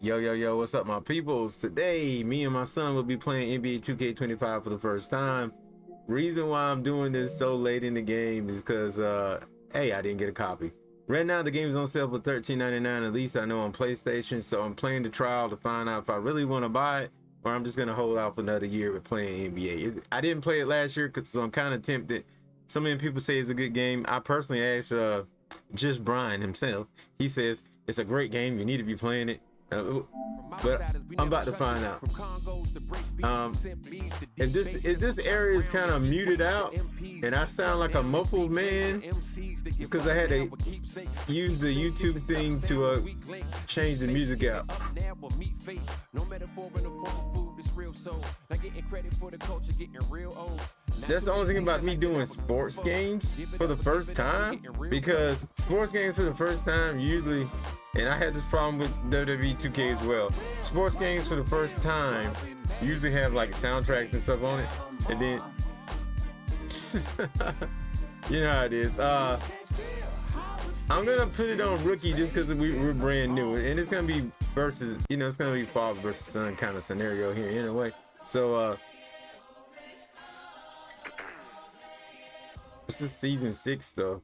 Yo, what's up, my peoples? Today, me and my son will be playing NBA 2K25 for the first time. Reason why I'm doing this so late in the game is because, hey, I didn't get a copy. Right now, the game's on sale for $13.99, at least I know on PlayStation, so I'm playing the trial to find out if I really want to buy it, or I'm just going to hold out for another year with playing NBA. I didn't play it last year because I'm kind of tempted. So many people say it's a good game. I personally asked just Brian himself. He says, it's a great game, you need to be playing it. But I'm about to find out. If this area is kind of muted out and I sound like a muffled man, it's because I had to use the YouTube thing to change the music out. That's the only thing about me doing sports games for the first time, because sports games for the first time usually, and I had this problem with WWE 2K as well, sports games for the first time usually have like soundtracks and stuff on it, and then you know how it is. I'm gonna put it on rookie just because we're brand new, and it's gonna be versus, you know, it's gonna be father versus son kind of scenario here anyway. So this is season 6 though.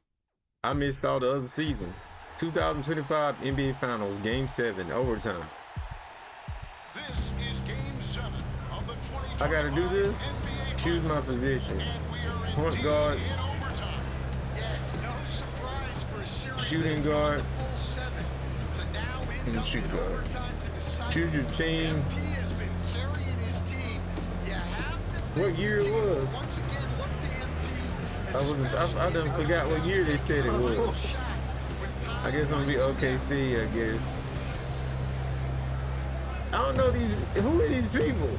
I missed all the other season. 2025 NBA Finals, Game 7, overtime. This is Game 7 of the 2025 I gotta do this. Choose my position. Point guard. Shooting guard. And shoot guard. Choose your team. What year it was? I done forgot what year they said it was. I guess I'm gonna be OKC, I guess. I don't know who are these people?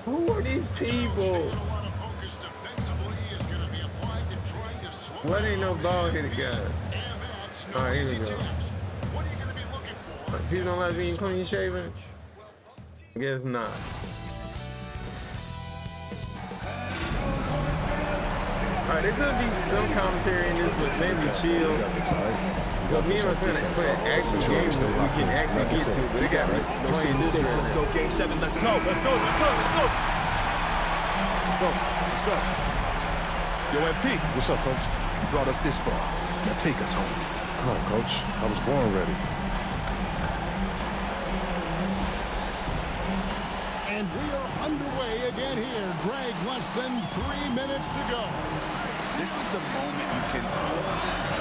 Who are these people? What ain't no bald-headed guy? Alright, here we go. People don't like being clean shaven? I guess not. Alright, there's gonna be some commentary in this, but mainly chill. But me and my son play an actual game that we can actually get to, but they got me playing this right. Let's go, Game 7. Let's go. Let's go. Yo, MP. What's up, Coach? You brought us this far. Now take us home. Come on, Coach. I was born ready. And we are underway again here. Greg, less than 3 minutes to go. This is the moment you can only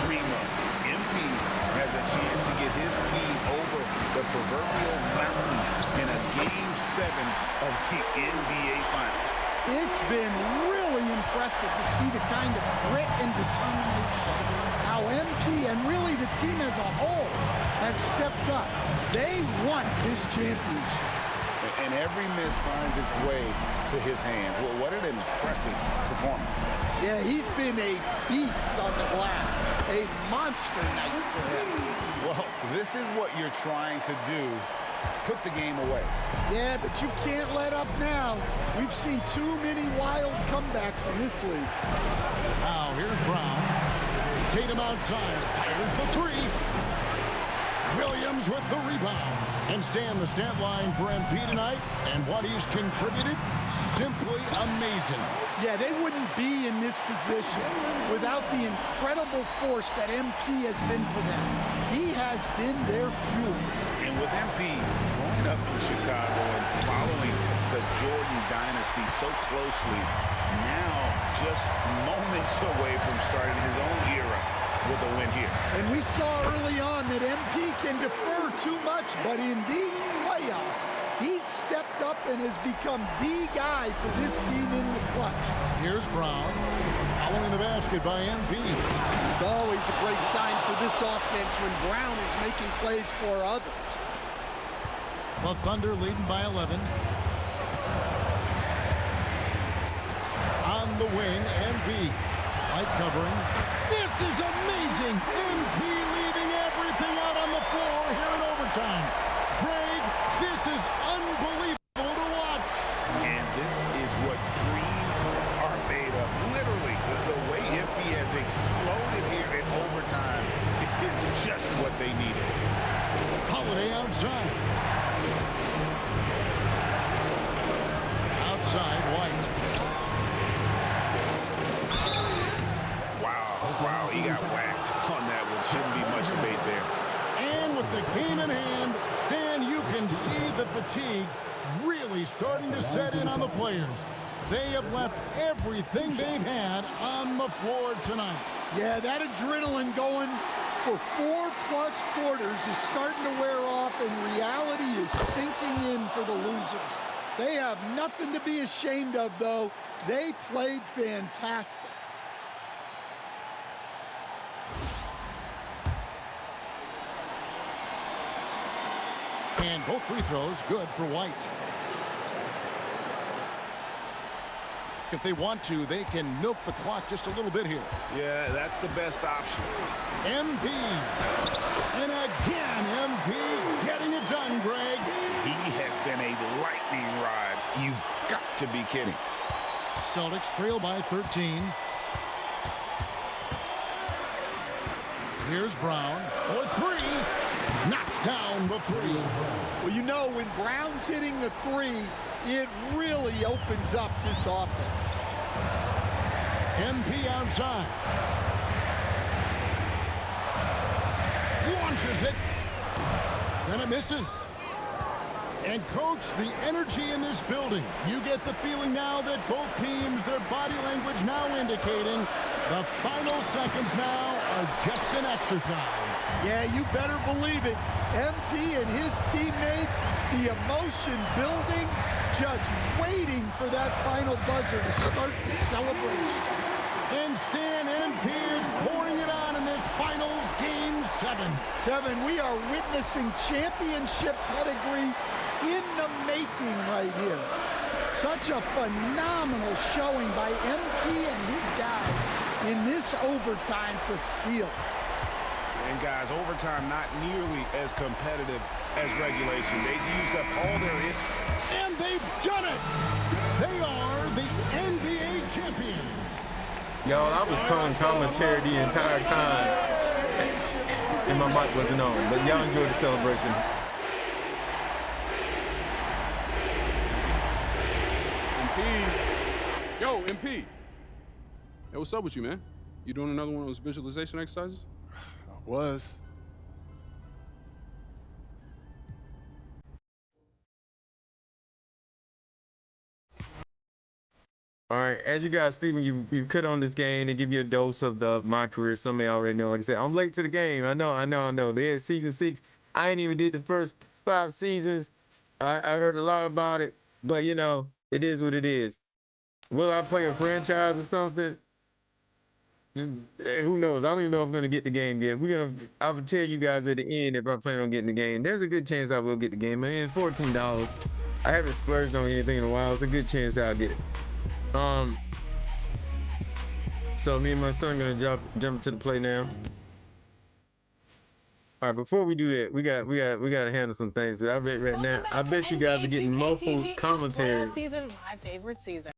dream of. MP has a chance to get his team over the proverbial mountain in a Game 7 of the NBA Finals. It's been really impressive to see the kind of grit and determination how MP and really the team as a whole has stepped up. They want this championship. And every miss finds its way to his hands. Well, what an impressive performance. Yeah, he's been a beast on the glass. A monster night for him. Well, this is what you're trying to do. Put the game away. Yeah, but you can't let up now. We've seen too many wild comebacks in this league. Now, here's Brown. Tatum outside. Fires the three. Williams with the rebound. And Stan, the stat line for MP tonight, and what he's contributed, simply amazing. Yeah, they wouldn't be in this position without the incredible force that MP has been for them. He has been their fuel. And with MP growing up in Chicago and following the Jordan dynasty so closely, now just moments away from starting his own era with a win here. And we saw early on that MP can defer too much, but in these playoffs, he's stepped up and has become the guy for this team in the clutch. Here's Brown. Following the basket by MP. It's always a great sign for this offense when Brown is making plays for others. The Thunder leading by 11. On the wing, MP. Light covering. This is amazing! MP leaving everything out on the floor here in overtime. Greg, this is unbelievable to watch. And this is what dreams are made of. Literally, the way MP has exploded here in overtime is just what they needed. Holiday outside. the fatigue really starting to set in on the players. They have left everything they've had on the floor tonight. Yeah, that adrenaline going for 4+ quarters is starting to wear off, and reality is sinking in for the losers. They have nothing to be ashamed of, though. They played fantastic. And both free throws good for White. If they want to, they can milk the clock just a little bit here. Yeah, that's the best option. MP. And again, MP getting it done, Greg. He has been a lightning rod. You've got to be kidding. Celtics trail by 13. Here's Brown for three. Knocked down the three. Well, you know, when Brown's hitting the three, it really opens up this offense. MP outside. Launches it. Then it misses. And, Coach, the energy in this building. You get the feeling now that both teams, their body language now indicating the final seconds now are just an exercise. Yeah, you better believe it. MP and his teammates, the emotion building, just waiting for that final buzzer to start the celebration. And Stan, MP is pouring it on in this finals game 7. Kevin, we are witnessing championship pedigree in the making right here. Such a phenomenal showing by MP and his guys in this overtime to seal it. And guys, overtime not nearly as competitive as regulation. They've used up all their hits. And they've done it! They are the NBA champions. Yo, I was calling commentary the entire time, and my mic wasn't on. But y'all enjoy the celebration. MP. Yo, MP. Hey, what's up with you, man? You doing another one of those visualization exercises? Was. All right, as you guys see, when you cut on this game, they give you a dose of the my career. Some may already know. Like I said, I'm late to the game. I know. They had season 6. I ain't even did the first 5 seasons. I heard a lot about it, but you know, it is what it is. Will I play a franchise or something? Who knows? I don't even know if I'm gonna get the game yet. I will tell you guys at the end if I plan on getting the game. There's a good chance I will get the game. Man, $14. I haven't splurged on anything in a while. It's a good chance I'll get it. So me and my son gonna jump to the play now. All right, before we do that, we gotta handle some things. I bet right now, I bet you guys are getting muffled commentary. Season, my favorite season.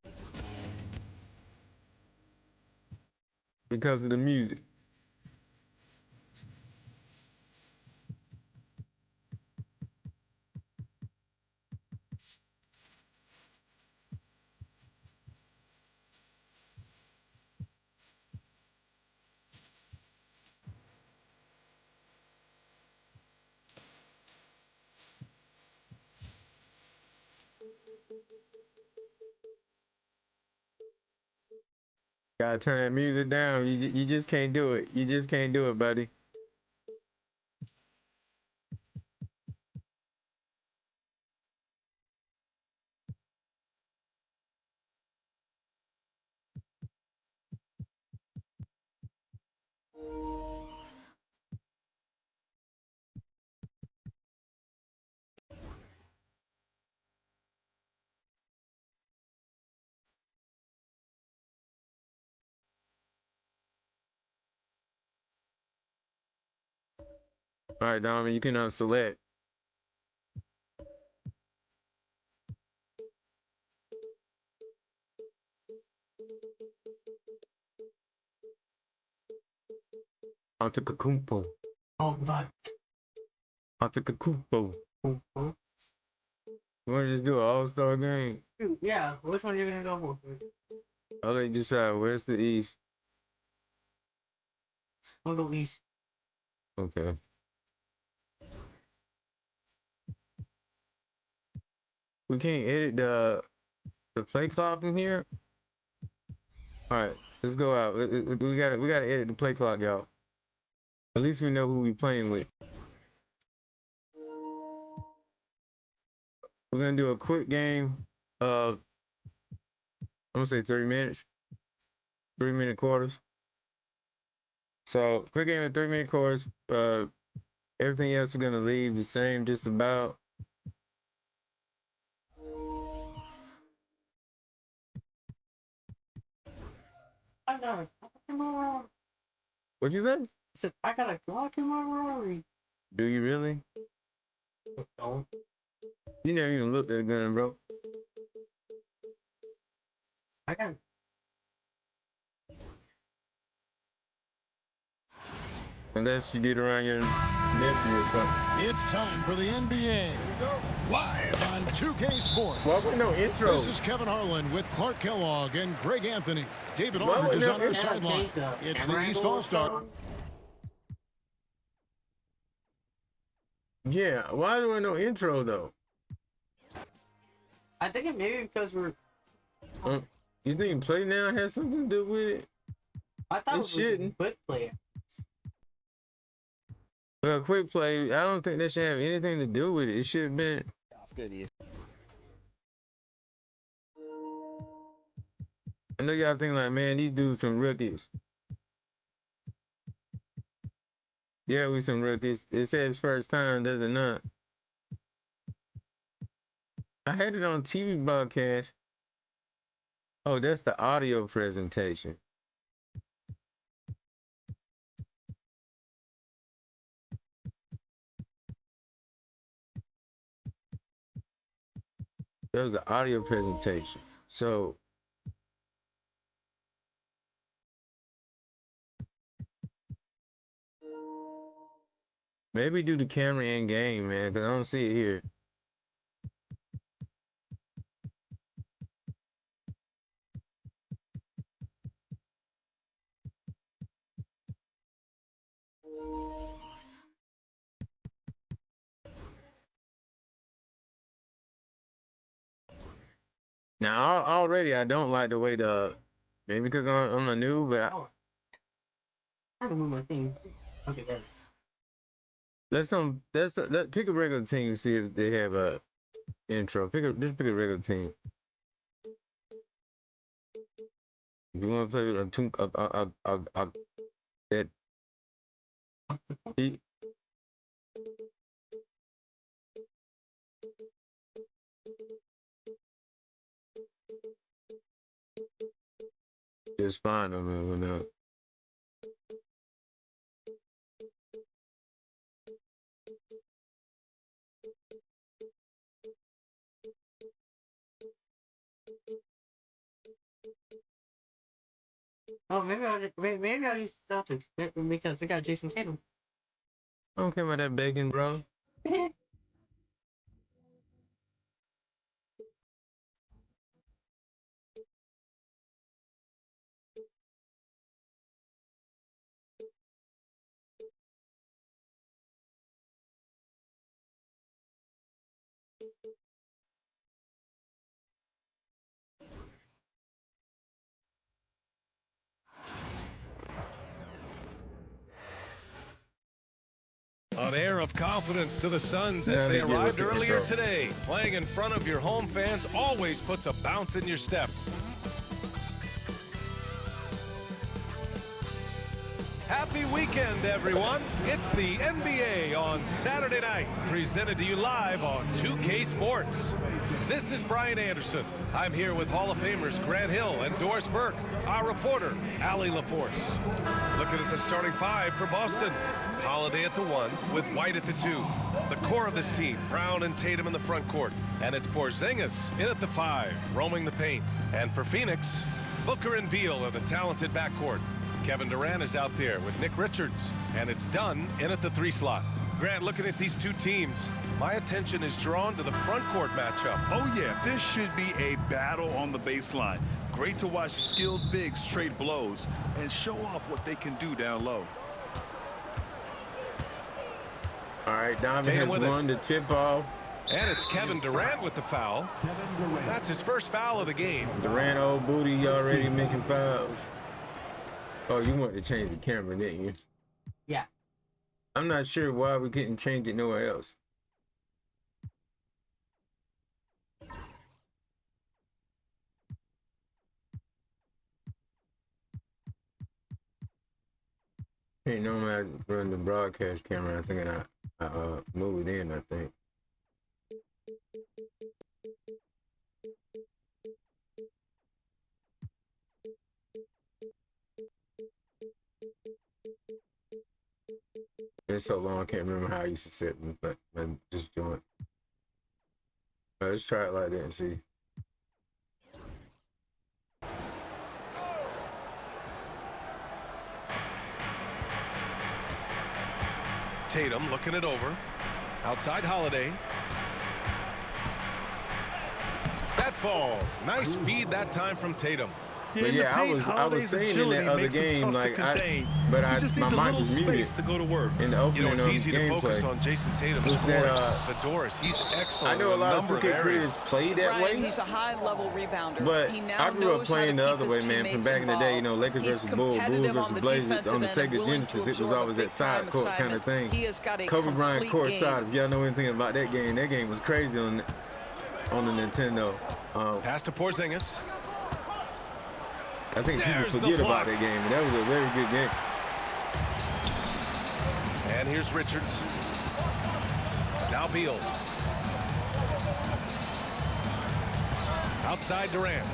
Because of the music. Gotta turn that music down. You just can't do it. You just can't do it, buddy. All right, Dom, you can select. Antetokounmpo. Oh, my. Antetokounmpo. You want to just do an all-star game? Yeah, which one are you gonna go for? I'll let you decide. Where's the East? I'll go East. Okay. We can't edit the play clock in here. All right, let's go out. We gotta edit the play clock, y'all. At least we know who we playing with. We're gonna do a quick game of, I'm gonna say 30 minutes, 3-minute quarters. So quick game of 3-minute quarters. Everything else we're gonna leave the same, just about. I got a clock in my Rari. What'd you say? I said, I got a clock in my Rari. Do you really? Don't. You never even looked at the gun, bro. I got. Unless you did around your nephew or something. It's time for the NBA. Live on 2K Sports. Why wasn't no intro? This is Kevin Harlan with Clark Kellogg and Greg Anthony. David Why Aldridge is wasn't on no our intro? sideline. Change the It's camera the East angle. All-Star. Yeah, why do I no intro though? I think it maybe because we're. You think play now has something to do with it? I thought It it was shouldn't. a quick player. Well, quick play, I don't think that should have anything to do with it. It should have been. I know y'all think like, man, these dudes some rookies. Yeah, we some rookies. It says first time, does it not? I had it on TV broadcast. Oh, that's the audio presentation. That was the audio presentation. So maybe do the camera in game, man, because I don't see it here. Now already I don't like the way maybe because I'm a new, but I don't move my thing. Okay, there. let's pick a regular team, see if they have a intro. Just pick a regular team. If you want to play with that he just fine, I mean, Oh, maybe I'll use Celtics because they got Jason Tatum. I don't care about that bacon, bro. An air of confidence to the Suns Yeah, as they they give us arrived an earlier intro. today. Playing in front of your home fans always puts a bounce in your step. Happy weekend, everyone. It's the NBA on Saturday night, presented to you live on 2K Sports. This is Brian Anderson. I'm here with Hall of Famers Grant Hill and Doris Burke, our reporter, Allie LaForce. Looking at the starting five for Boston. Holiday at the 1 with White at the 2. The core of this team, Brown and Tatum in the front court. And it's Porzingis in at the 5, roaming the paint. And for Phoenix, Booker and Beal are the talented backcourt. Kevin Durant is out there with Nick Richards. And it's Dunn in at the 3 slot. Grant, looking at these two teams, my attention is drawn to the front court matchup. Oh, yeah, this should be a battle on the baseline. Great to watch skilled bigs trade blows and show off what they can do down low. All right, Donovan Tatum has with it. won the tip off. And it's Kevin Durant with the foul. That's his first foul of the game. Durant, old booty, you already making fouls. Oh, you wanted to change the camera, didn't you? Yeah. I'm not sure why we couldn't change it nowhere else. Ain't no man run the broadcast camera. I think I move it in, I think. It's so long, I can't remember how I used to set them, but I'm just doing it. Let's try it like that and see. Tatum looking it over. Outside Holiday. That falls. Nice feed that time from Tatum. But yeah, I was saying in that other game, like my mic was muted to go to work. in the opening You know, it's easy to gameplay. focus on Jason Tatum Was scoring. that, But Doris, he's excellent. I know a lot of number 2K areas. creators play that Brian, way, he's a high-level rebounder. but He now I grew up knows how playing to the keep other way, his man. From teammates back in the day, you know, involved. Lakers He's versus Bulls, competitive Bulls on the versus Blazers defensive on the end Sega and willing Genesis. to It was absorb always a that side big-time court kind of assignment. thing. He has got a Kobe Bryant complete court game. side. If y'all know anything about that game was crazy on the Nintendo. Pass to Porzingis. I think people There's the forget block. about that game, and that was a very good game. And here's Richards. Now Beal. Outside Durant.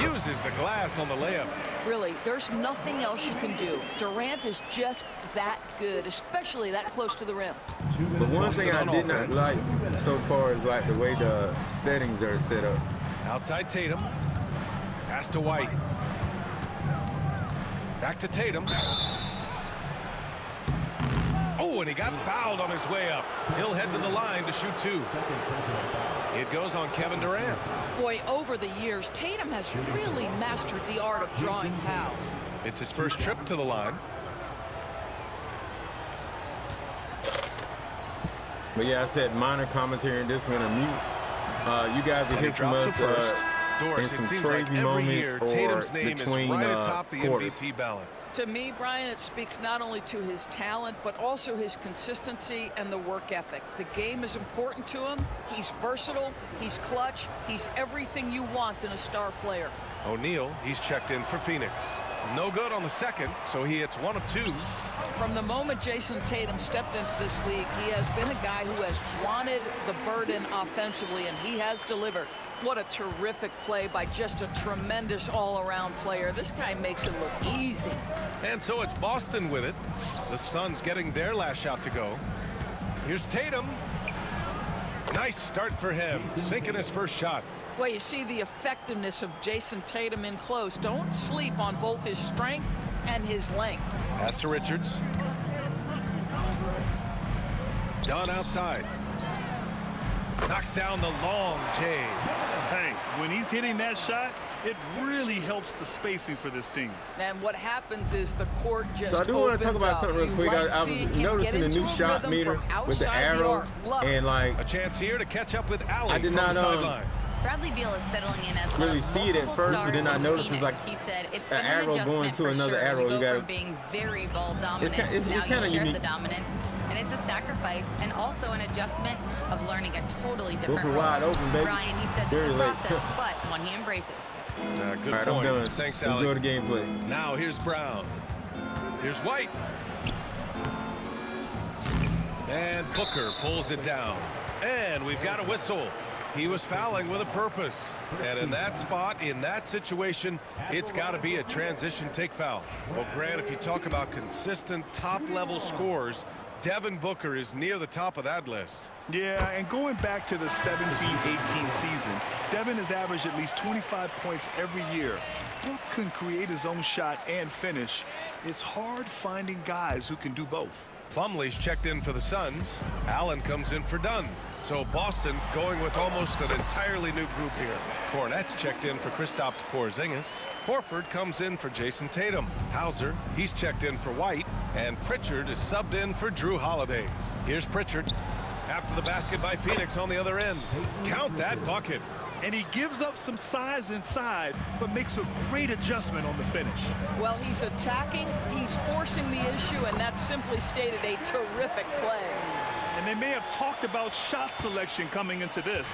Uses the glass on the layup. Really, there's nothing else you can do. Durant is just that good, especially that close to the rim. But one thing I on did not offense. like so far is like the way the settings are set up. Outside Tatum. Pass to White. Back to Tatum. Oh, and he got fouled on his way up. He'll head to the line to shoot two. It goes on Kevin Durant. Boy, over the years, Tatum has really mastered the art of drawing fouls. It's his first trip to the line. But yeah, I said minor commentary in this one. A mute. You guys will And he hear from drops us it first. in Doris, some it seems crazy like every moments year, or Tatum's name between is right atop the quarters. MVP ballot. To me, Brian, it speaks not only to his talent, but also his consistency and the work ethic. The game is important to him. He's versatile. He's clutch. He's everything you want in a star player. O'Neal, he's checked in for Phoenix. No good on the second, so he hits 1 of 2. From the moment Jason Tatum stepped into this league, he has been a guy who has wanted the burden offensively, and he has delivered. What a terrific play by just a tremendous all-around player. This guy makes it look easy. And so it's Boston with it. The Suns getting their last shot to go. Here's Tatum. Nice start for him, sinking his first shot. Well, you see the effectiveness of Jason Tatum in close. Don't sleep on both his strength and his length. Pass to Richards. Dunn outside. Knocks down the long J. Hey, when he's hitting that shot, it really helps the spacing for this team. And what happens is the court just So I do want to talk about something real quick. I was noticing the new shot meter with the arrow and like a chance here to catch up with Allen. I did not Bradley Beal is settling in as really see it at first, but then I noticed it's like he said it's an arrow going to another arrow. You You go got from being very ball dominant. It's kind of share unique. the dominance, and it's a sacrifice and also an adjustment of learning a totally different role. Wide open, baby. Brian, he says Very it's a late. process, but one he embraces. Good All right, point. I'm done. Thanks, Enjoy Allen. the gameplay. Now here's Brown. Here's White. And Booker pulls it down. And we've got a whistle. He was fouling with a purpose. And in that spot, in that situation, it's got to be a transition take foul. Well, Grant, if you talk about consistent top-level scores, Devin Booker is near the top of that list. Yeah, and going back to the 17-18 season, Devin has averaged at least 25 points every year. Book can create his own shot and finish. It's hard finding guys who can do both. Plumlee's checked in for the Suns. Allen comes in for Dunn. So Boston going with almost an entirely new group here. Cornette's checked in for Kristaps Porzingis. Horford comes in for Jason Tatum. Hauser, he's checked in for White. And Pritchard is subbed in for Drew Holiday. Here's Pritchard. After the basket by Phoenix on the other end. Count that bucket. And he gives up some size inside, but makes a great adjustment on the finish. Well, he's attacking, he's forcing the issue, and that simply stated a terrific play. And they may have talked about shot selection coming into this.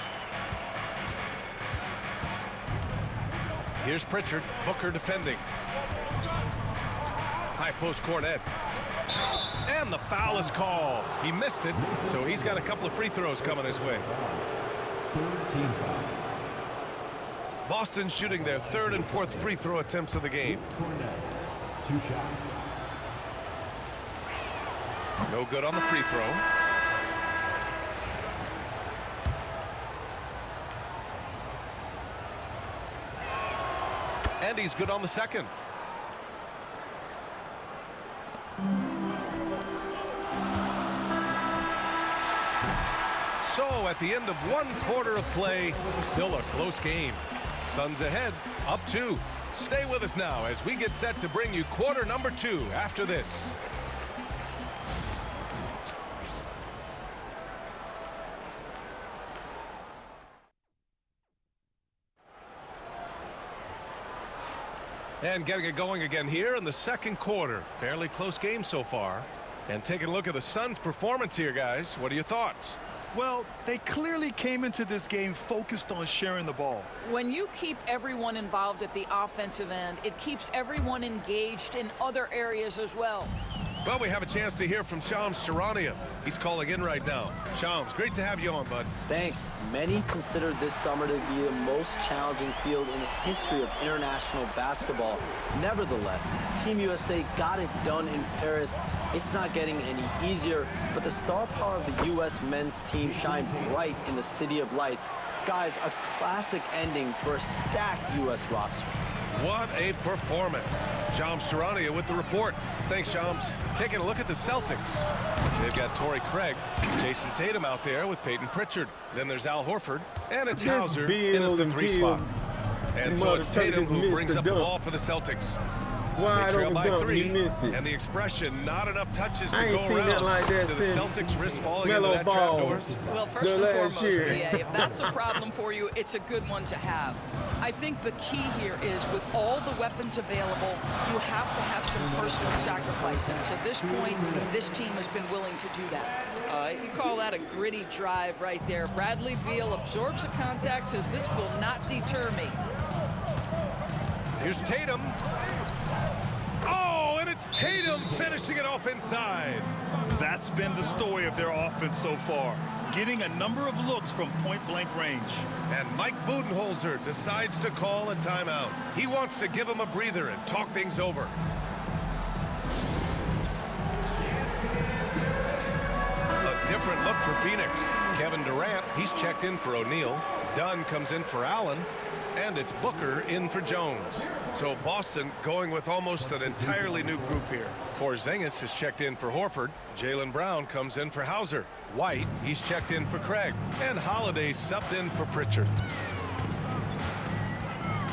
Here's Pritchard, Booker defending. High post Cornet. And the foul is called. He missed it, so he's got a couple of free throws coming his way. Boston shooting their third and fourth free throw attempts of the game. 2 shots. No good on the free throw. And he's good on the second. So at the end of 1 quarter of play, still a close game. Suns ahead, up 2. Stay with us now as we get set to bring you quarter number 2 after this. And getting it going again here in the second quarter. Fairly close game so far. And taking a look at the Suns' performance here, guys. What are your thoughts? Well, they clearly came into this game focused on sharing the ball. When you keep everyone involved at the offensive end, it keeps everyone engaged in other areas as well. Well, we have a chance to hear from Shams Charania. He's calling in right now. Shams, great to have you on, bud. Thanks. Many consider this summer to be the most challenging field in the history of international basketball. Nevertheless, Team USA got it done in Paris. It's not getting any easier, but the star power of the U.S. men's team shines bright in the City of Lights. Guys, a classic ending for a stacked U.S. roster. What a performance. Shams Charania with the report. Thanks, Shams. Taking a look at the Celtics. They've got Torrey Craig, Jason Tatum out there with Peyton Pritchard. Then there's Al Horford, and it's Hauser in at the 3 spot. And so it's Tatum who brings up the ball for the Celtics. Wide open by dunk, 3, he missed it. And the expression, not enough touches to I ain't go seen around. that like that Do since the Celtics risk falling into Melo that Ball. trapdoor? Well, first and foremost, if that's a problem for you, it's a good one to have. I think the key here is with all the weapons available, you have to have some personal sacrifice. And to this point, this team has been willing to do that. You call that a gritty drive right there. Bradley Beal absorbs the contact, says this will not deter me. Here's Tatum. Oh, and it's Tatum finishing it off inside. That's been the story of their offense so far, getting a number of looks from point-blank range. And Mike Budenholzer decides to call a timeout. He wants to give him a breather and talk things over. A different look for Phoenix. Kevin Durant, he's checked in for O'Neal. Dunn comes in for Allen. And it's Booker in for Jones. So Boston going with almost an entirely new group here. Porzingis has checked in for Horford. Jaylen Brown comes in for Hauser. White, he's checked in for Craig. And Holiday subbed in for Pritchard.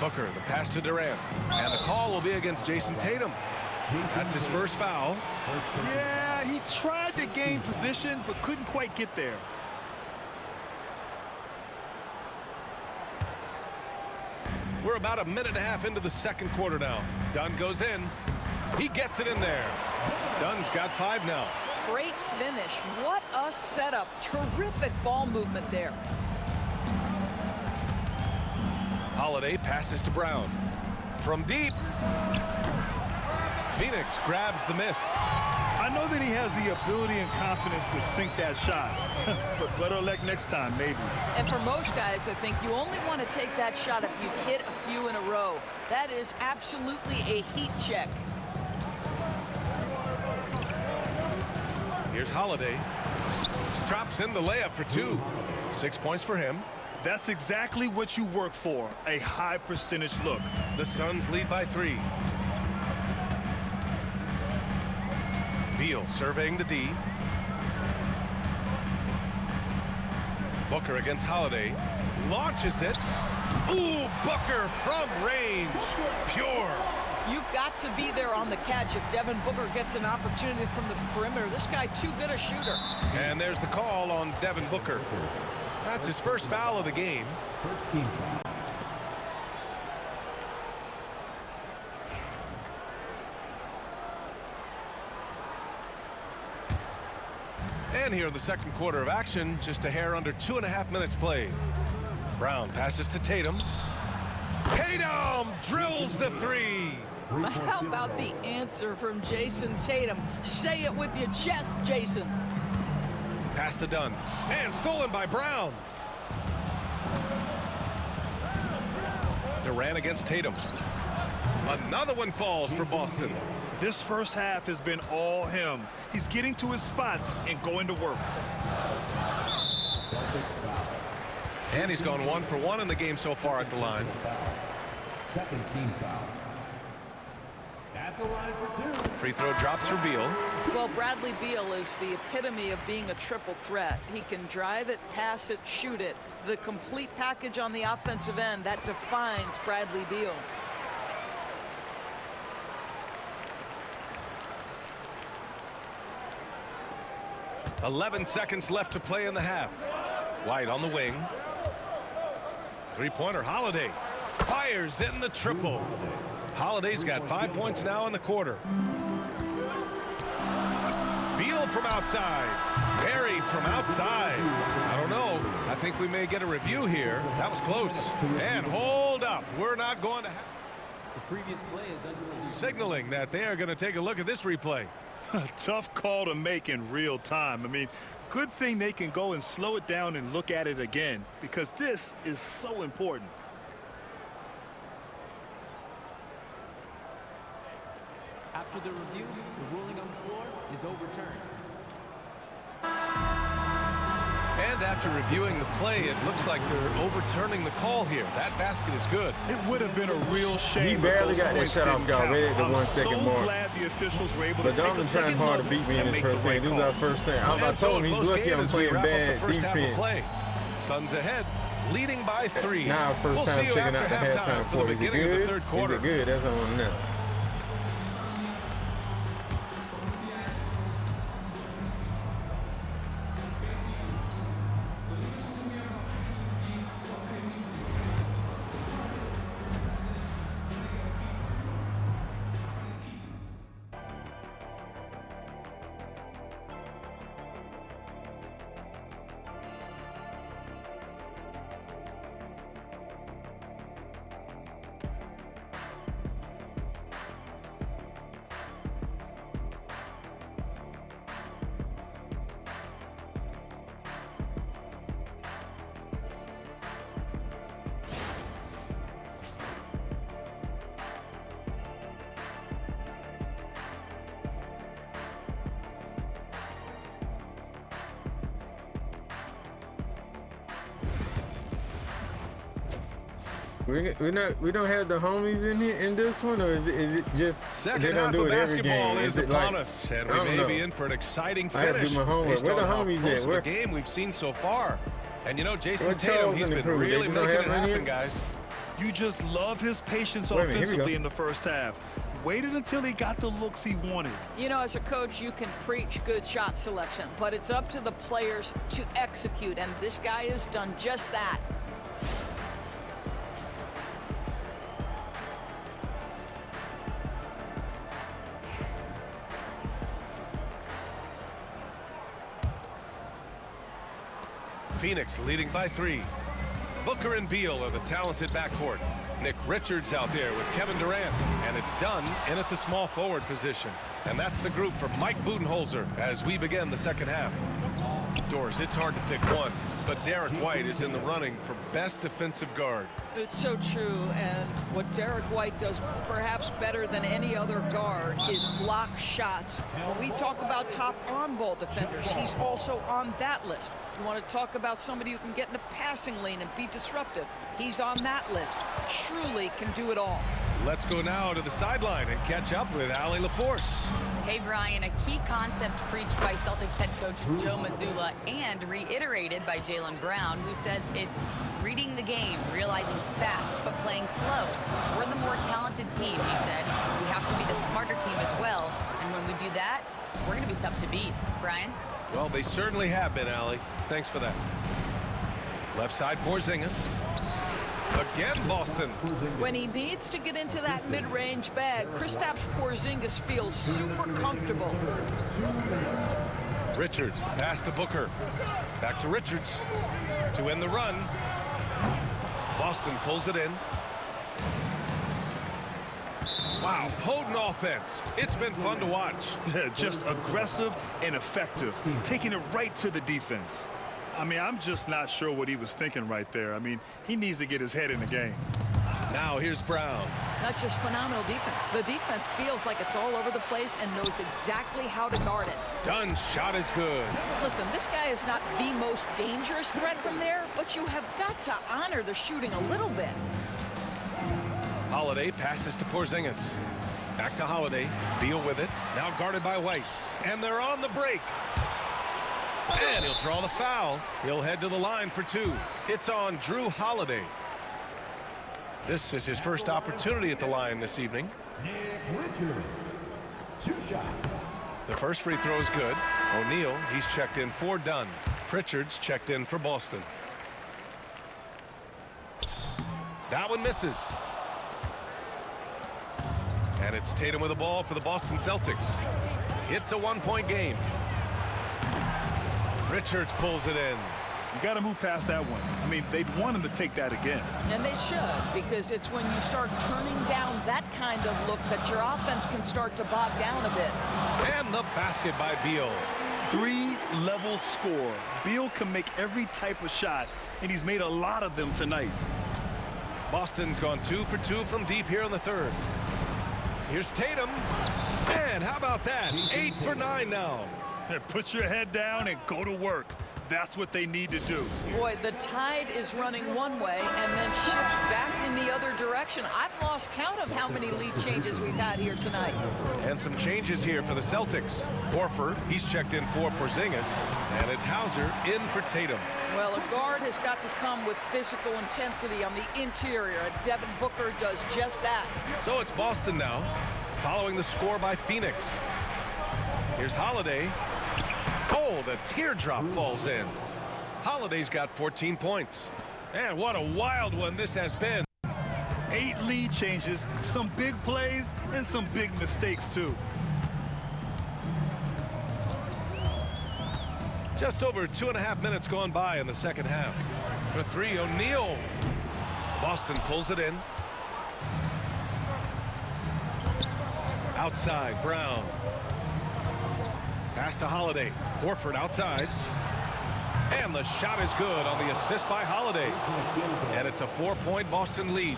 Booker, the pass to Durant. And the call will be against Jason Tatum. That's his first foul. Yeah, he tried to gain position, but couldn't quite get there. We're about a minute and a half into the second quarter now. Dunn goes in. He gets it in there. Dunn's got 5 now. Great finish. What a setup. Terrific ball movement there. Holiday passes to Brown. From deep. Phoenix grabs the miss. I know that he has the ability and confidence to sink that shot, but better luck next time, maybe. And for most guys, I think you only want to take that shot if you've hit a few in a row. That is absolutely a heat check. Here's Holiday. Drops in the layup for 2. 6 points for him. That's exactly what you work for, a high percentage look. The Suns lead by 3. Beal surveying the D. Booker against Holiday. Launches it. Ooh, Booker from range. Pure. You've got to be there on the catch if Devin Booker gets an opportunity from the perimeter. This guy too good a shooter. And there's the call on Devin Booker. That's his first foul of the game. First team foul. And here in the second quarter of action, just a hair under 2.5 minutes played. Brown passes to Tatum. Tatum drills the three. How about the answer from Jason Tatum? Say it with your chest, Jason. Pass to Dunn. And stolen by Brown. Durant against Tatum. Another one falls for Boston. This first half has been all him. He's getting to his spots and going to work. And he's gone 1 for 1 in the game so far at the line. Second team foul. At the line for 2. Free throw drops for Beal. Well, Bradley Beal is the epitome of being a triple threat. He can drive it, pass it, shoot it. The complete package on the offensive end, that defines Bradley Beal. .11 seconds left to play in the half. White on the wing. Three-pointer, Holiday. Fires in the triple. Holiday's got 5 points now in the quarter. Beal from outside. Buried from outside. I don't know. I think we may get a review here. That was close. And hold up. We're not going to have... The previous play is under signaling that they are going to take a look at this replay. Tough call to make in real time. I mean, good thing they can go and slow it down and look at it again, because this is so important. After the review, the ruling on the floor is overturned. And after reviewing the play, it looks like they're overturning the call here. That basket is good. It would have been a real shame. He barely got that shot off, y'all. Right at the 1 second mark. Glad the officials were able to but Donovan's trying hard to beat me in his first game. This is our first thing. I told him he's lucky I'm playing bad defense. Suns ahead, leading by 3. Now, first time checking out the halftime for is it good? Is it good? That's what I want to know. We don't have the homies in here in this one, or is it just second they don't half do of it every basketball game? is upon us, and we may be in for an exciting finish. I have to do my homework. Where the homies at? Where the game we've seen so far, and you know Jason Tatum, he's been really making it happen, guys. You just love his patience offensively in the first half. Waited until he got the looks he wanted. You know, as a coach, you can preach good shot selection, but it's up to the players to execute, and this guy has done just that. Phoenix leading by 3. Booker and Beal are the talented backcourt. Nick Richards out there with Kevin Durant, and it's done in at the small forward position. And that's the group for Mike Budenholzer as we begin the second half. Doors, it's hard to pick one, but Derek White is in the running for best defensive guard. It's so true, and what Derek White does perhaps better than any other guard is block shots. When we talk about top on-ball defenders, he's also on that list. You want to talk about somebody who can get in the passing lane and be disruptive, he's on that list. Truly can do it all. Let's go now to the sideline and catch up with Allie LaForce. Hey, Brian, a key concept preached by Celtics head coach Joe Mazzulla and reiterated by Jaylen Brown, who says it's reading the game, realizing fast, but playing slow. We're the more talented team, he said. We have to be the smarter team as well, and when we do that, we're going to be tough to beat. Brian? Well, they certainly have been, Allie. Thanks for that. Left side, Porzingis. Again, Boston. When he needs to get into that mid-range bag, Kristaps Porzingis feels super comfortable. Richards, pass to Booker. Back to Richards to end the run. Boston pulls it in. Wow, potent offense. It's been fun to watch. Yeah, just aggressive and effective, taking it right to the defense. I mean, I'm just not sure what he was thinking right there. I mean, he needs to get his head in the game. Now here's Brown. That's just phenomenal defense. The defense feels like it's all over the place and knows exactly how to guard it. Dunn's shot is good. Listen, this guy is not the most dangerous threat from there, but you have got to honor the shooting a little bit. Holiday passes to Porzingis. Back to Holiday. Beal with it. Now guarded by White. And they're on the break. And he'll draw the foul. He'll head to the line for two. It's on Drew Holiday. This is his first opportunity at the line this evening. The first free throw is good. O'Neal, he's checked in for Dunn. Pritchard's checked in for Boston. That one misses. And it's Tatum with the ball for the Boston Celtics. It's a one-point game. Richards pulls it in. You got to move past that one. I mean, they'd want him to take that again. And they should, because it's when you start turning down that kind of look that your offense can start to bog down a bit. And the basket by Beal. 3-level score. Beal can make every type of shot, and he's made a lot of them tonight. Boston's gone 2 for 2 from deep here in the third. Here's Tatum. And how about that? 8 for 9 now. Put your head down and go to work. That's what they need to do. Boy, the tide is running one way and then shifts back in the other direction. I've lost count of how many lead changes we've had here tonight. And some changes here for the Celtics. Horford, he's checked in for Porzingis. And it's Hauser in for Tatum. Well, a guard has got to come with physical intensity on the interior, and Devin Booker does just that. So it's Boston now, following the score by Phoenix. Here's Holiday. Oh, the teardrop falls in. Holiday's got 14 points. And what a wild one this has been. 8 lead changes, some big plays, and some big mistakes, too. Just over 2.5 minutes gone by in the second half. For 3, O'Neal. Boston pulls it in. Outside, Brown. Pass to Holiday. Horford outside. And the shot is good on the assist by Holiday. And it's a 4-point Boston lead.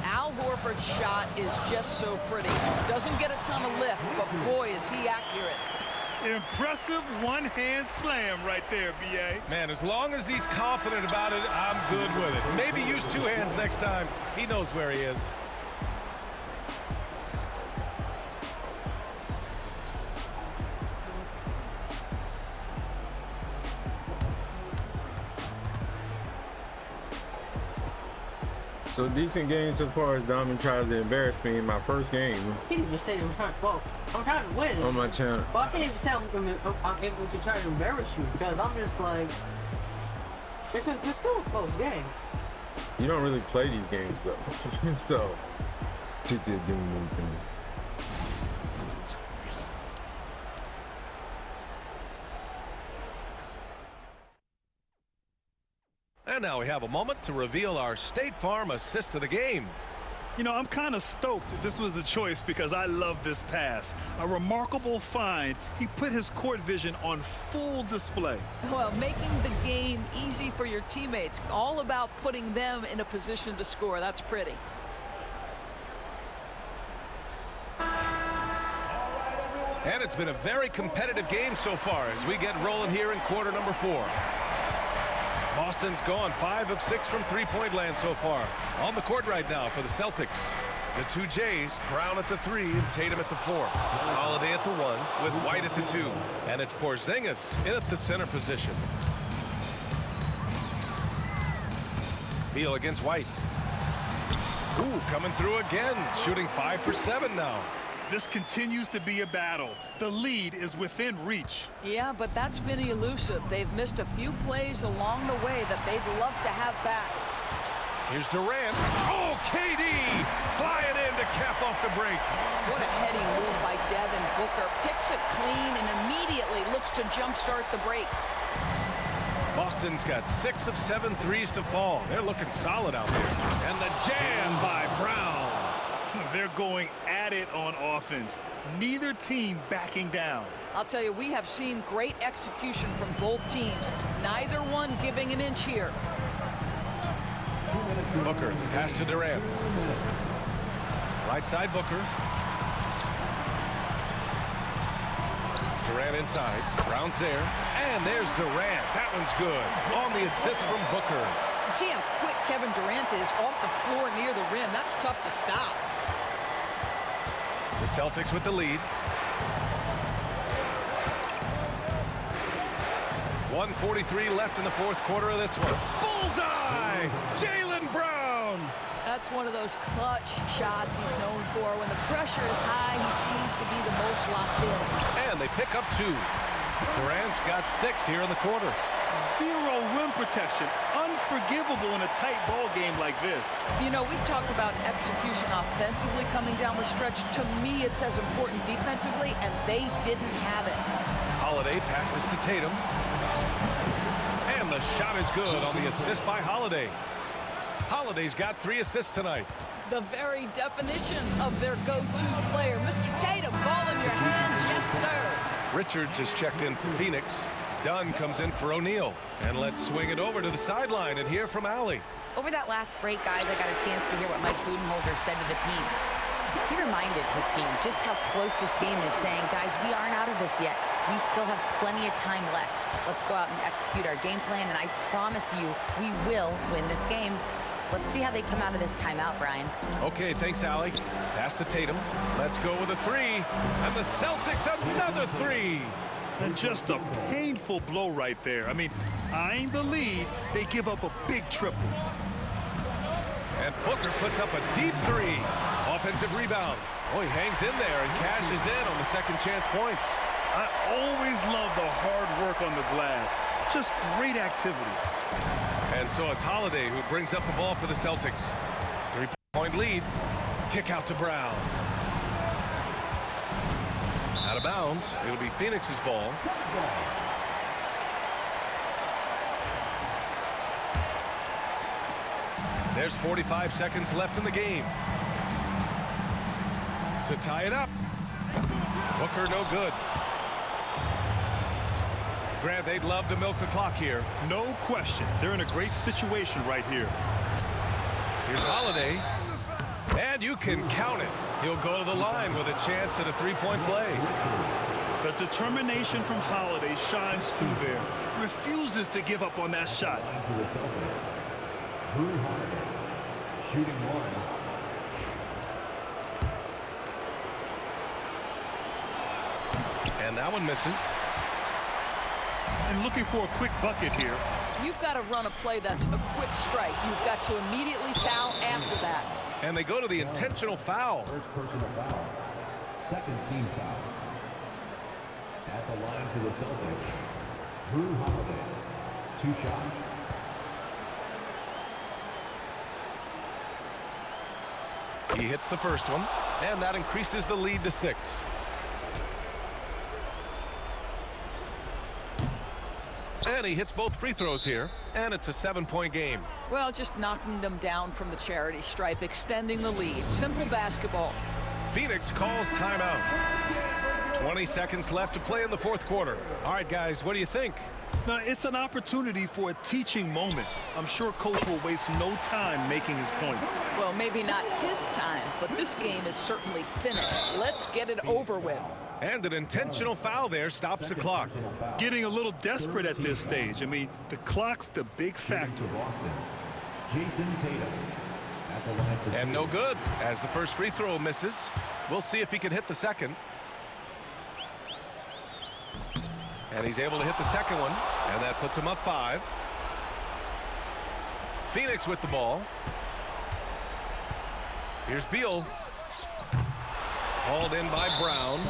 Al Horford's shot is just so pretty. Doesn't get a ton of lift, but boy, is he accurate. Impressive one-hand slam right there, B.A. Man, as long as he's confident about it, I'm good with it. Maybe use 2 hands next time. He knows where he is. So decent game so far as Diamond tries to embarrass me in my first game. I can't even say I'm trying. Well, I'm trying to win on my channel. Well, I can't even say I'm able to try to embarrass you because I'm just like, it's still a close game. You don't really play these games though, so. And now we have a moment to reveal our State Farm assist of the game. You know, I'm kind of stoked this was a choice because I love this pass. A remarkable find. He put his court vision on full display. Well, making the game easy for your teammates. All about putting them in a position to score. That's pretty. And it's been a very competitive game so far as we get rolling here in quarter number 4. Boston's gone 5 of 6 from three-point land so far. On the court right now for the Celtics. The two Jays, Brown at the 3 and Tatum at the 4. Holiday at the 1 with White at the 2. And it's Porzingis in at the center position. Beal against White. Ooh, coming through again, shooting 5 for 7 now. This continues to be a battle. The lead is within reach. Yeah, but that's been elusive. They've missed a few plays along the way that they'd love to have back. Here's Durant. Oh, KD flying in to cap off the break. What a heading move by Devin Booker. Picks it clean and immediately looks to jumpstart the break. Boston's got 6 of 7 threes to fall. They're looking solid out there. And the jam by Brown. They're going at it on offense. Neither team backing down. I'll tell you, we have seen great execution from both teams. Neither one giving an inch here. Booker, pass to Durant. Right side, Booker. Durant inside. Brown's there. And there's Durant. That one's good. On the assist from Booker. You see how quick Kevin Durant is off the floor near the rim. That's tough to stop. The Celtics with the lead. 1:43 left in the fourth quarter of this one. Bullseye! Jaylen Brown! That's one of those clutch shots he's known for. When the pressure is high, he seems to be the most locked in. And they pick up 2. Durant's got 6 here in the quarter. Zero rim protection. Unforgivable in a tight ball game like this. You know, we talk about execution offensively coming down the stretch. To me, it's as important defensively, and they didn't have it. Holiday passes to Tatum. And the shot is good on the assist by Holiday. Holiday's got 3 assists tonight. The very definition of their go-to player. Mr. Tatum, ball in your hands, yes, sir. Richards has checked in for Phoenix. Dunn comes in for O'Neal. And let's swing it over to the sideline and hear from Allie. Over that last break, guys, I got a chance to hear what Mike Budenholzer said to the team. He reminded his team just how close this game is, saying, guys, we aren't out of this yet. We still have plenty of time left. Let's go out and execute our game plan, and I promise you, we will win this game. Let's see how they come out of this timeout, Brian. Okay, thanks, Allie. Pass to Tatum. Let's go with a 3. And the Celtics another 3. And just a painful blow right there. I mean, eyeing the lead, they give up a big triple. And Booker puts up a deep 3. Offensive rebound. Oh, he hangs in there and cashes in on the second chance points. I always love the hard work on the glass. Just great activity. And so it's Holiday who brings up the ball for the Celtics. 3-point lead. Kick out to Brown. Out of bounds. It'll be Phoenix's ball. There's 45 seconds left in the game. To tie it up. Booker no good. Grant, they'd love to milk the clock here. No question. They're in a great situation right here. Here's Holiday. And you can count it. He'll go to the line with a chance at a 3-point play. The determination from Holiday shines through there. Refuses to give up on that shot. Drew Holiday, shooting 1. And that one misses. And looking for a quick bucket here. You've got to run a play that's a quick strike. You've got to immediately foul after that. And they go to the intentional foul. First personal foul. Second team foul. At the line for the Celtics, Drew Holiday. 2 shots. He hits the first one, and that increases the lead to 6. And he hits both free throws here, and it's a 7-point game. Well, just knocking them down from the charity stripe, extending the lead. Simple basketball. Phoenix calls timeout. 20 seconds left to play in the fourth quarter. All right, guys, what do you think? Now, it's an opportunity for a teaching moment. I'm sure Coach will waste no time making his points. Well, maybe not his time, but this game is certainly finished. Let's get it over with. And an intentional foul there stops the clock. Getting a little desperate at this stage. I mean, the clock's the big factor. Jason Tatum. At the line for And two. no good, as the first free throw misses. We'll see if he can hit the second. And he's able to hit the second one, and that puts him up 5. Phoenix with the ball. Here's Beal. Hauled in by Brown.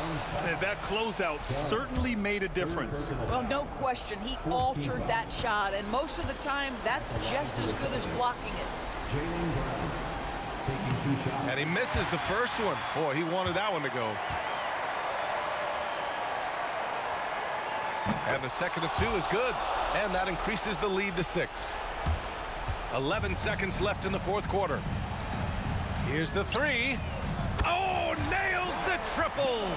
And that closeout certainly made a difference. Well, no question. He altered that shot, and most of the time, that's just as good as blocking it. Jaylen Brown taking 2 shots. And he misses the first one. Boy, he wanted that one to go. And the second of 2 is good. And that increases the lead to 6. 11 seconds left in the fourth quarter. Here's the 3. Oh, nails the triple.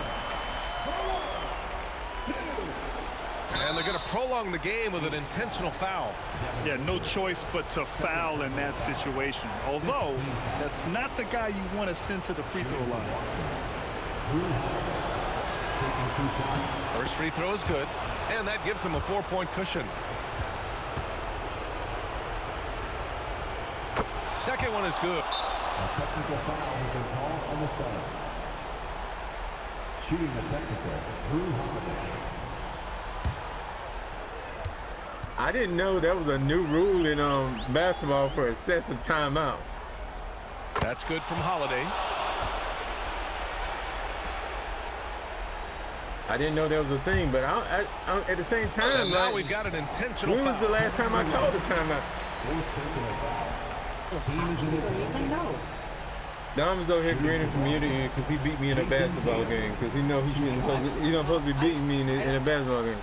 And they're going to prolong the game with an intentional foul. Yeah, no choice but to foul in that situation. Although, that's not the guy you want to send to the free throw line. Taking 2 shots. First free throw is good, and that gives him a 4-point cushion. Second one is good. A technical foul has been called on the Celtics. Shooting the technical, Drew Holiday. I didn't know that was a new rule in basketball for excessive timeouts. That's good from Holiday. I didn't know that was a thing, but I at the same time, And now like, we've got an intentional when foul. was the last time I called a timeout? Fourth personal foul. Team is in advantage. Dom is over here grinning from ear to ear because he beat me in a basketball game because he know he shouldn't he don't supposed to be beating me in a basketball game.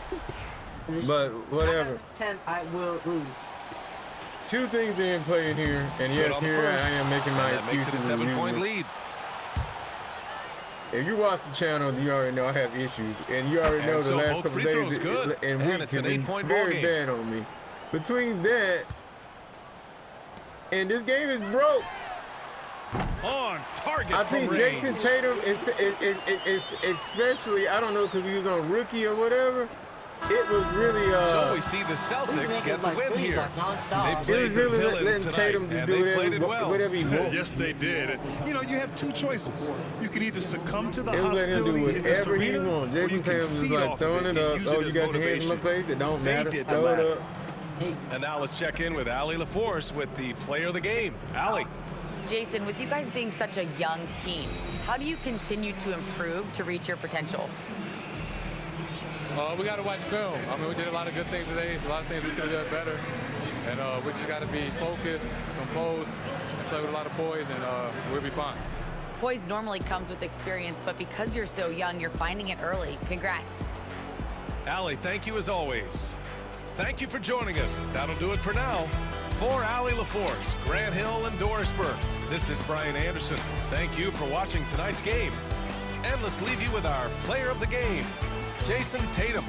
But whatever. 10, I will lose. 2 things are in play in here, and yes, on the here first. I am making my And that makes it a excuses. as 7-point usual. lead. If you watch the channel, you already know I have issues, and you already know And the so last both couple free days throws good. and And weeks it's have an been 8-point ball very game. bad on me. Between that and this game is broke. On target I from think range. Jason Tatum is especially, I don't know, because we was on rookie or whatever. It was really So we see the Celtics get the win here. Like nonstop. They it was played the really villain letting tonight, Tatum just and do they played it whatever, well. whatever he wants. Yes, they did. And, you know, you have 2 choices. You can either succumb to the It was letting him do hostility in this whatever he arena, wants. or you Jason can Tatum was feed like off of throwing it and up. use Oh, it you as got your hands in my motivation. face. It don't They matter. did Throw that. it up. And now let's check in with Allie LaForce with the player of the game. Allie. Jason, with you guys being such a young team, how do you continue to improve to reach your potential? We got to watch film. I mean, we did a lot of good things today. A lot of things we could have done better. And we just got to be focused, composed, and play with a lot of poise, and we'll be fine. Poise normally comes with experience, but because you're so young, you're finding it early. Congrats. Allie, thank you as always. Thank you for joining us. That'll do it for now. For Allie LaForce, Grant Hill, and Dorisburg, this is Brian Anderson. Thank you for watching tonight's game. And let's leave you with our player of the game, Jason Tatum.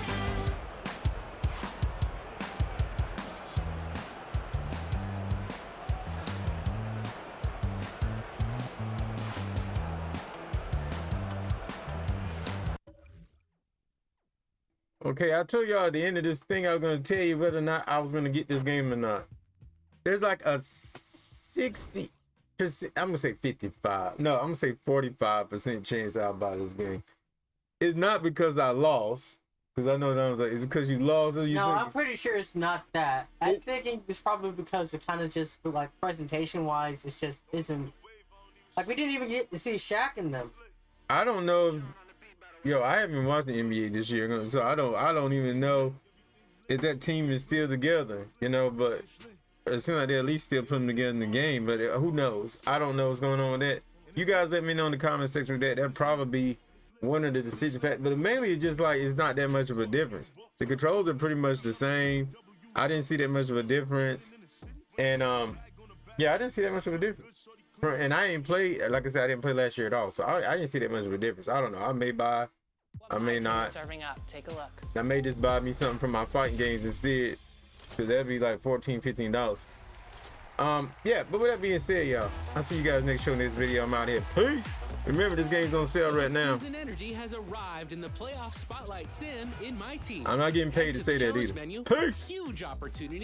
Okay, I told y'all at the end of this thing I was going to tell you whether or not I was going to get this game or not. There's like a 60%, I'm going to say 55. No, I'm going to say 45% chance I'll buy this game. It's not because I lost, because I know that I was like, is it because you lost or you No, think? I'm pretty sure it's not that. I'm thinking it's probably because it kind of just, like, presentation-wise, it's just isn't... Like, we didn't even get to see Shaq in them. I don't know if, yo, I haven't watched the NBA this year, so I don't even know if that team is still together, you know, but it seems like they're at least still putting together in the game, but who knows? I don't know what's going on with that. You guys let me know in the comment section with that. That'd probably be one of the decision factors, but mainly it's just like it's not that much of a difference. The controls are pretty much the same. I didn't see that much of a difference, and yeah, I didn't see that much of a difference. And I ain't played, like I said, I didn't play last year at all, so I didn't see that much of a difference. I don't know. I may buy, I may not. Serving up. Take a look. I may just buy me something from my fighting games instead, because that'd be like $14, $15. Yeah, but with that being said, y'all, I'll see you guys next show, next video. I'm out here. Peace. Remember, this game's on sale right now. Season Energy has arrived in the playoff spotlight sim in my team. I'm not getting paid to say that either. Menu, Peace. Huge opportunity.